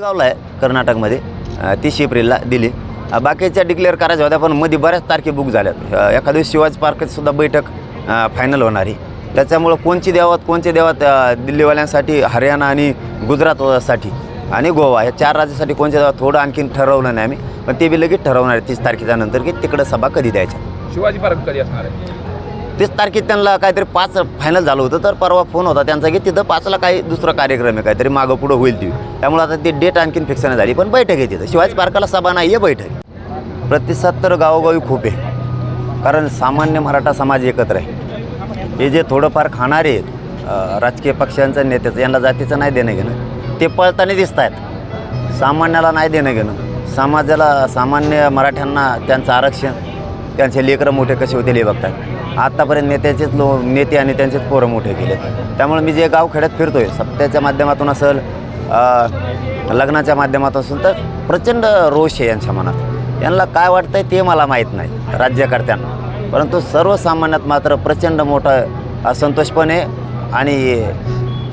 गावला आहे कर्नाटकमध्ये 30 एप्रिलला दिली. बाकीच्या डिक्लेअर करायच्या होत्या पण मध्ये बऱ्याच तारखे बुक झाल्यात. एखाद्या दिवशी शिवाजी पार्कात सुद्धा बैठक फायनल होणार आहे. त्याच्यामुळं कोणचे देवात दिल्लीवाल्यांसाठी हरियाणा आणि गुजरातसाठी आणि गोवा या 4 राज्यासाठी कोणच्या देवात थोडं आणखीन ठरवलं नाही आम्ही, पण ते बी लगेच ठरवणार आहे 30 तारखेच्या नंतर की तिकडं सभा कधी द्यायच्या. शिवाजी पार्क कधी असणार आहे? 30 तारखेत त्यांना काहीतरी 5 फायनल झालं होतं, तर परवा फोन होता त्यांचा की तिथं 5ला काही दुसरा कार्यक्रम आहे, काहीतरी मागं पुढं होईल ती. त्यामुळे आता ती डेट आणखीन फिक्स नाही झाली, पण बैठक आहे तिथं. शिवाजी पार्काला सभा नाही आहे, बैठक. प्रतिसाद तर गावोगावी खूप आहे, कारण सामान्य मराठा समाज एकत्र आहे. हे जे थोडंफार खाणारे आहेत राजकीय पक्षांचं नेत्याचं, यांना जातीचं नाही देणं घेणं, ते पळताना दिसत आहेत. सामान्याला नाही देणं घेणं, समाजाला सामान्य मराठ्यांना त्यांचं आरक्षण, त्यांचे लेकरं मोठे कसे होतील हे बघतात. आत्तापर्यंत नेते आणि त्यांचेच पोरं मोठे केले. त्यामुळे मी जे गावखेड्यात फिरतो आहे, सप्त्याच्या माध्यमातून असेल, लग्नाच्या माध्यमातून असेल, तर प्रचंड रोष आहे यांच्या मनात. यांना काय वाटतं आहे ते मला माहीत नाही राज्यकर्त्यांना, परंतु सर्वसामान्यात मात्र प्रचंड मोठा असंतोष पण आहे आणि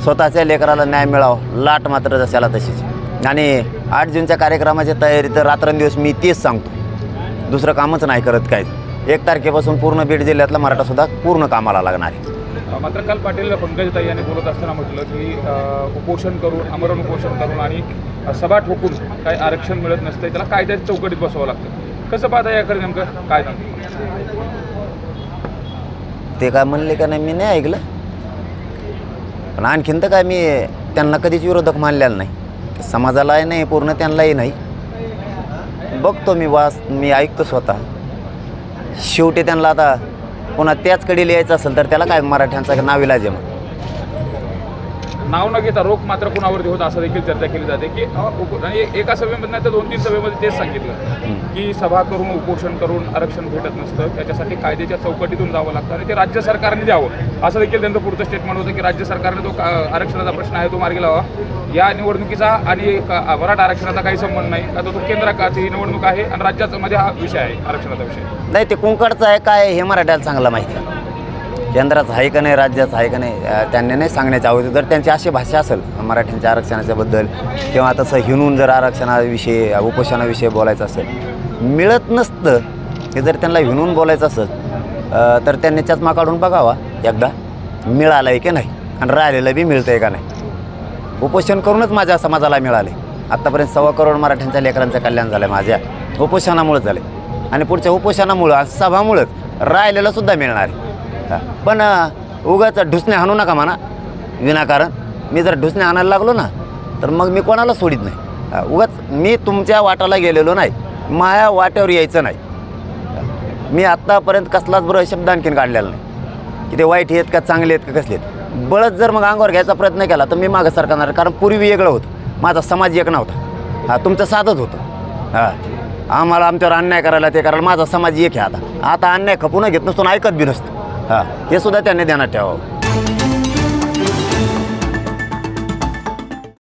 स्वतःच्या लेकराला न्याय मिळावं लाट मात्र जशाला तशीच. आणि 8 जूनच्या कार्यक्रमाची तयारी तर रात्रंदिवस मी तेच सांगतो, दुसरं कामच नाही करत काय. 1 तारखेपासून पूर्ण बीड जिल्ह्यातला मराठासुद्धा पूर्ण कामाला लागणार आहे. मात्र काल पाटील पंकजताई यांनी बोलत असताना म्हटलं की उपोषण करून, आमरण उपोषण करून आणि सभा ठोकून काही आरक्षण मिळत नसतं, त्याला कायद्याच्या चौकटीत बसवावं लागतं. कसं पाहता याकडे नेमकं काय सांगतो? ते काय म्हणले का नाही मी नाही ऐकलं, पण आणखीन तर काय मी त्यांना कधीच विरोधक मानलेला नाही. समाजालाही नाही, पूर्ण त्यांनाही नाही. बघतो मी ऐकतो स्वतः. शेवटी त्यांना आता पुन्हा त्याचकडे लिहायचं असेल तर त्याला काय मराठ्यांचं नाविलाज आहे. मग नाव न घेता रोख मात्र कुणावरती होता असं देखील चर्चा केली जाते की आणि एका सभेमध्ये नाही तर 2-3 सभेमध्ये तेच सांगितलं की सभा करून उपोषण करून आरक्षण भेटत नसतं, त्याच्यासाठी कायद्याच्या चौकटीतून जावं लागतं आणि ते राज्य सरकारने द्यावं, असं देखील त्यांचं पुढचं स्टेटमेंट होतं की राज्य सरकारने तो आरक्षणाचा प्रश्न आहे तो मार्गी लावा. या निवडणुकीचा आणि मराठा आरक्षणाचा काही संबंध नाही, आता तो केंद्राची निवडणूक आहे आणि राज्याचा मध्ये हा विषय आहे, आरक्षणाचा विषय नाही. ते कुंकडचं आहे काय हे मराठ्याला चांगलं माहिती आहे. केंद्राचं आहे का नाही, राज्याचं आहे का नाही, त्यांनी नाही सांगण्याची आवश्यक. जर त्यांची अशी भाषा असेल मराठ्यांच्या आरक्षणाच्याबद्दल किंवा तसं हिणून जर आरक्षणाविषयी उपोषणाविषयी बोलायचं असेल, मिळत नसतं हे जर त्यांना हिणून बोलायचं असेल तर त्यांनी चष्मा काढून बघावा एकदा मिळालं आहे की नाही आणि राहिलेलं बी मिळतं आहे का नाही. उपोषण करूनच माझ्या समाजाला मिळाले. आत्तापर्यंत 1.25 करोड मराठ्यांच्या लेकरांचं कल्याण झालं माझ्या उपोषणामुळेच झाले आणि पुढच्या उपोषणामुळं सभामुळंच राहिलेलं सुद्धा मिळणार आहे. पण उगाच ढुसणे हाणू नका म्हणा विनाकारण. मी जर ढुसणे आणायला लागलो ना तर मग मी कोणाला सोडित नाही. उगाच मी तुमच्या वाटाला गेलेलो नाही, माझ्या वाट्यावर यायचं नाही. मी आत्तापर्यंत कसलाच बरं शब्द आणखीन काढलेला नाही की ते वाईट आहेत का चांगले आहेत का कसले आहेत. बळच जर मग अंगावर घ्यायचा प्रयत्न केला तर मी मागं सरकारणार, कारण पूर्वी वेगळं होतं, माझा समाज एक नव्हता. तुमचं साधंच होतं. आम्हाला आमच्यावर अन्याय करायला ते करायला, माझा समाज एक आहे. आता अन्याय खपून घेत नसतो, ऐकत बी नसतं. हे सुद्धा त्यांनी ध्यानात ठेवावं.